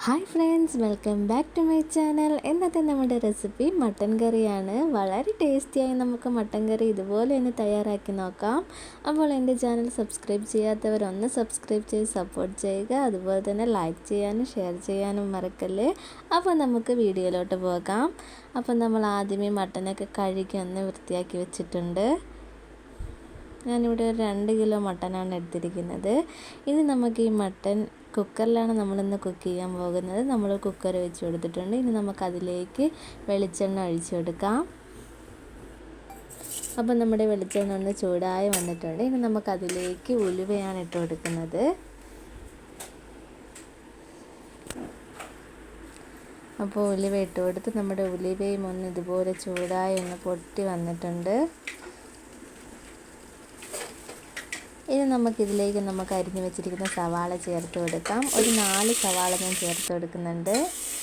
Hi friends, welcome back to my channel. ഇന്നത്തെ നമ്മുടെ recipe mutton കറിയാണ്. വളരെ ടേസ്റ്റിയായി നമുക്ക് മട്ടൻ കറി ഇതുപോലെ തന്നെ തയ്യാറാക്കി നോക്കാം. അപ്പോൾ എൻ്റെ ചാനൽ സബ്സ്ക്രൈബ് ചെയ്യാത്തവരൊന്ന് സബ്സ്ക്രൈബ് ചെയ്ത് സപ്പോർട്ട് ചെയ്യുക. അതുപോലെ തന്നെ ലൈക്ക് ചെയ്യാനും ഷെയർ ചെയ്യാനും മറക്കല്ലേ. അപ്പോൾ നമുക്ക് വീഡിയോയിലോട്ട് പോകാം. അപ്പോൾ നമ്മൾ ആദ്യമേ മട്ടനൊക്കെ കഴുകി ഒന്ന് വൃത്തിയാക്കി വെച്ചിട്ടുണ്ട്. ഞാനിവിടെ 2 കിലോ മട്ടനാണ് എടുത്തിരിക്കുന്നത്. ഇനി നമുക്ക് ഈ മട്ടൻ കുക്കറിലാണ് നമ്മളിന്ന് കുക്ക് ചെയ്യാൻ പോകുന്നത്. നമ്മൾ കുക്കർ വെച്ച് കൊടുത്തിട്ടുണ്ട്. ഇനി നമുക്കതിലേക്ക് വെളിച്ചെണ്ണ ഒഴിച്ചു കൊടുക്കാം. അപ്പം നമ്മുടെ വെളിച്ചെണ്ണ ഒന്ന് ചൂടായി വന്നിട്ടുണ്ട്. ഇനി നമുക്കതിലേക്ക് ഉലുവയാണ് ഇട്ട് കൊടുക്കുന്നത്. അപ്പോൾ ഉലുവ ഇട്ട് കൊടുത്ത് നമ്മുടെ ഉലുവയും ഒന്ന് ഇതുപോലെ ചൂടായി ഒന്ന് പൊട്ടി വന്നിട്ടുണ്ട്. ഇനി നമുക്കിതിലേക്ക് അരിഞ്ഞു വെച്ചിരിക്കുന്ന സവാള ചേർത്ത് കൊടുക്കാം. ഒരു 4 സവാള ഞാൻ ചേർത്ത് കൊടുക്കുന്നുണ്ട്.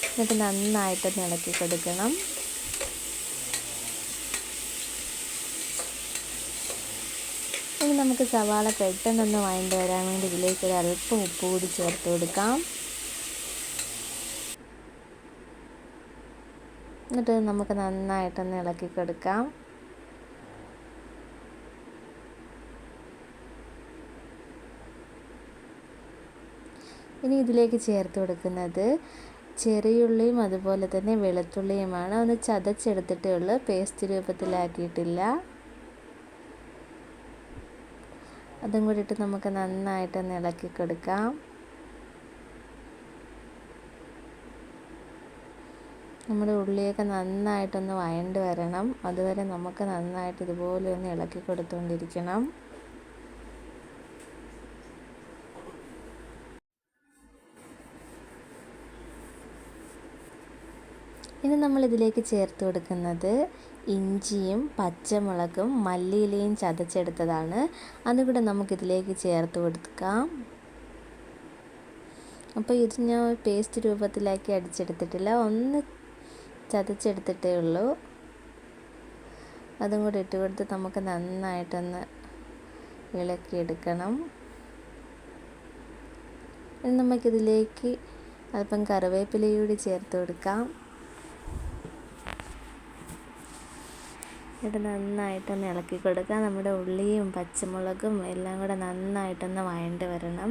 എന്നിട്ട് നന്നായിട്ടൊന്ന് ഇളക്കി കൊടുക്കണം. ഇനി നമുക്ക് സവാള പെട്ടെന്നൊന്ന് വഴണ്ട് വരാൻ വേണ്ടി ഇതിലേക്ക് ഒരു അല്പം ഉപ്പ് കൂടി ചേർത്ത് കൊടുക്കാം. എന്നിട്ട് നമുക്ക് നന്നായിട്ടൊന്ന് ഇളക്കി കൊടുക്കാം. ഇനി ഇതിലേക്ക് ചേർത്ത് കൊടുക്കുന്നത് ചെറിയുള്ളിയും അതുപോലെ തന്നെ വെളുത്തുള്ളിയുമാണ്. ഒന്ന് ചതച്ചെടുത്തിട്ടേ ഉള്ളൂ, പേസ്റ്റ് രൂപത്തിലാക്കിയിട്ടില്ല. അതും കൂടി ഇട്ട് നമുക്ക് നന്നായിട്ടൊന്ന് ഇളക്കി കൊടുക്കാം. നമ്മുടെ ഉള്ളിയൊക്കെ നന്നായിട്ടൊന്ന് വഴണ്ട് വരണം. അതുവരെ നമുക്ക് നന്നായിട്ട് ഇതുപോലെ ഒന്ന് ഇളക്കി കൊടുത്തുകൊണ്ടിരിക്കണം. ഇനി നമ്മളിതിലേക്ക് ചേർത്ത് കൊടുക്കുന്നത് ഇഞ്ചിയും പച്ചമുളകും മല്ലിയിലയും ചതച്ചെടുത്തതാണ്. അതുകൂടെ നമുക്കിതിലേക്ക് ചേർത്ത് കൊടുക്കാം. അപ്പോൾ ഇത് ഞാൻ പേസ്റ്റ് രൂപത്തിലാക്കി അടിച്ചെടുത്തിട്ടില്ല, ഒന്ന് ചതച്ചെടുത്തിട്ടേ ഉള്ളൂ. അതും കൂടി ഇട്ട് കൊടുത്ത് നമുക്ക് നന്നായിട്ടൊന്ന് ഇളക്കിയെടുക്കണം. ഇനി നമുക്കിതിലേക്ക് അല്പം കറിവേപ്പിലയൂടി ചേർത്ത് കൊടുക്കാം. ഇത് നന്നായിട്ടൊന്ന് ഇളക്കി കൊടുക്കുക. നമ്മുടെ ഉള്ളിയും പച്ചമുളകും എല്ലാം കൂടെ നന്നായിട്ടൊന്ന് വഴണ്ട് വരണം.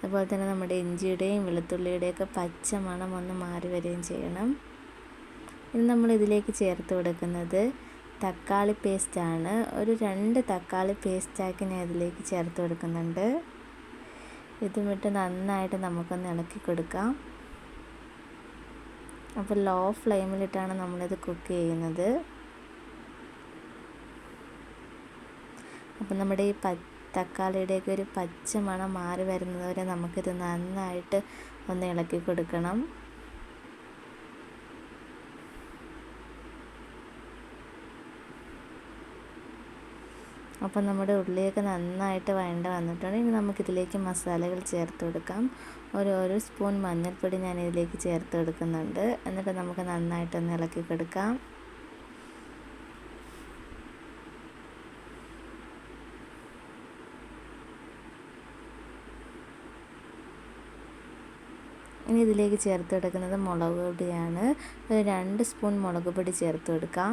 അതുപോലെ തന്നെ നമ്മുടെ ഇഞ്ചിയുടെയും വെളുത്തുള്ളിയുടെയൊക്കെ പച്ച മണം ഒന്ന് മാറി വരികയും ചെയ്യണം. ഇനി നമ്മൾ ഇതിലേക്ക് ചേർത്ത് കൊടുക്കുന്നത് തക്കാളി പേസ്റ്റാണ്. ഒരു 2 തക്കാളി പേസ്റ്റാക്കി ഞാൻ ഇതിലേക്ക് ചേർത്ത് കൊടുക്കുന്നുണ്ട്. ഇതും ഇട്ട് നന്നായിട്ട് നമുക്കൊന്ന് ഇളക്കി കൊടുക്കാം. അപ്പോൾ ലോ ഫ്ലെയിമിലിട്ടാണ് നമ്മളിത് കുക്ക് ചെയ്യുന്നത്. അപ്പം നമ്മുടെ ഈ തക്കാളിയുടെയൊക്കെ ഒരു പച്ച മണം മാറി വരുന്നത് വരെ നമുക്കിത് നന്നായിട്ട് ഒന്ന് ഇളക്കി കൊടുക്കണം. അപ്പം നമ്മുടെ ഉള്ളിയൊക്കെ നന്നായിട്ട് വഴണ്ട് വന്നിട്ടുണ്ട്. ഇനി നമുക്കിതിലേക്ക് മസാലകൾ ചേർത്ത് കൊടുക്കാം. ഒരു സ്പൂൺ മഞ്ഞൾപ്പൊടി ഞാൻ ഇതിലേക്ക് ചേർത്ത് കൊടുക്കുന്നുണ്ട്. എന്നിട്ട് നമുക്ക് നന്നായിട്ടൊന്ന് ഇളക്കി കൊടുക്കാം. ഇനി ഇതിലേക്ക് ചേർത്ത് കൊടുക്കുന്നത് മുളക് പൊടിയാണ്. ഒരു 2 സ്പൂൺ മുളക് പൊടി ചേർത്ത് കൊടുക്കാം.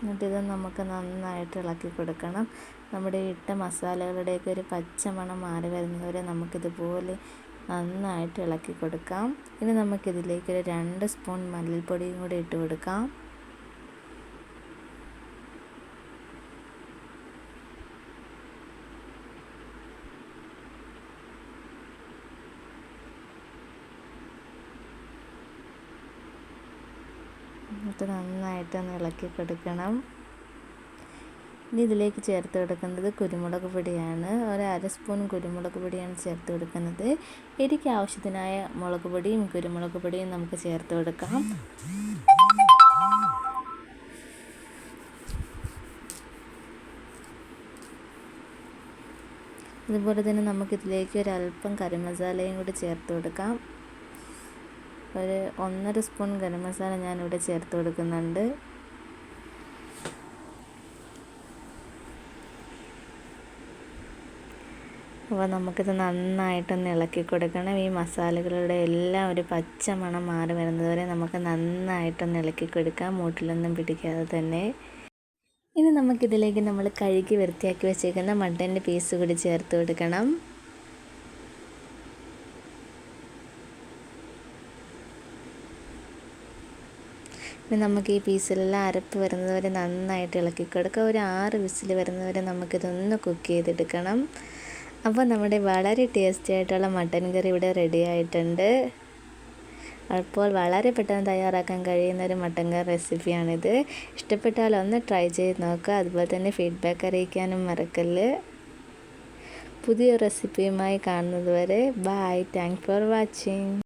എന്നിട്ടിത് നമുക്ക് നന്നായിട്ട് ഇളക്കി കൊടുക്കണം. നമ്മുടെ ഇട്ട മസാലകളുടെയൊക്കെ ഒരു പച്ച മണം മാറി വരുന്നവരെ നമുക്കിതുപോലെ നന്നായിട്ട് ഇളക്കി കൊടുക്കാം. ഇനി നമുക്കിതിലേക്ക് ഒരു 2 സ്പൂൺ മല്ലിപ്പൊടിയും കൂടി ഇട്ട് കൊടുക്കാം. എന്നിട്ട് നന്നായിട്ടൊന്ന് ഇളക്കി കൊടുക്കണം. ഇനി ഇതിലേക്ക് ചേർത്ത് കൊടുക്കുന്നത് കുരുമുളക് പൊടിയാണ്. ഒരു 1/2 സ്പൂൺ കുരുമുളക് പൊടിയാണ് ചേർത്ത് കൊടുക്കുന്നത്. എരിക്ക് ആവശ്യത്തിനായ മുളക് പൊടിയും കുരുമുളക് പൊടിയും നമുക്ക് ചേർത്ത് കൊടുക്കാം. അതുപോലെ തന്നെ നമുക്കിതിലേക്ക് ഒരല്പം കറി മസാലയും കൂടി ചേർത്ത് കൊടുക്കാം. ഒരു 1.5 സ്പൂൺ ഗരം മസാല ഞാനിവിടെ ചേർത്ത് കൊടുക്കുന്നുണ്ട്. അപ്പോൾ നമുക്കിത് നന്നായിട്ടൊന്ന് ഇളക്കി കൊടുക്കണം. ഈ മസാലകളുടെ എല്ലാം ഒരു പച്ച മണം മാറി വരുന്നത് വരെ നമുക്ക് നന്നായിട്ടൊന്ന് ഇളക്കി കൊടുക്കാം, മൂട്ടിലൊന്നും പിടിക്കാതെ തന്നെ. ഇനി നമുക്കിതിലേക്ക് നമ്മൾ കഴുകി വൃത്തിയാക്കി വെച്ചേക്കുന്ന മട്ടൻ്റെ പീസ് കൂടി ചേർത്ത് കൊടുക്കണം. ഇനി നമുക്ക് ഈ പീസിലെല്ലാം അരപ്പ് വരുന്നത് വരെ നന്നായിട്ട് ഇളക്കി കൊടുക്കുക. ഒരു 6 വിസിൽ വരുന്നത് വരെ നമുക്കിതൊന്ന് കുക്ക് ചെയ്തെടുക്കണം. അപ്പോൾ നമ്മുടെ വളരെ ടേസ്റ്റി ആയിട്ടുള്ള മട്ടൻ കറി ഇവിടെ റെഡി ആയിട്ടുണ്ട്. അപ്പോൾ വളരെ പെട്ടെന്ന് തയ്യാറാക്കാൻ കഴിയുന്ന ഒരു മട്ടൻ കറി റെസിപ്പിയാണിത്. ഇഷ്ടപ്പെട്ടാൽ ഒന്ന് ട്രൈ ചെയ്ത് നോക്കുക. അതുപോലെ തന്നെ ഫീഡ്ബാക്ക് അറിയിക്കാനും മറക്കല്ല്. പുതിയ റെസിപ്പിയുമായി കാണുന്നത് വരെ ബൈ. Thanks for watching.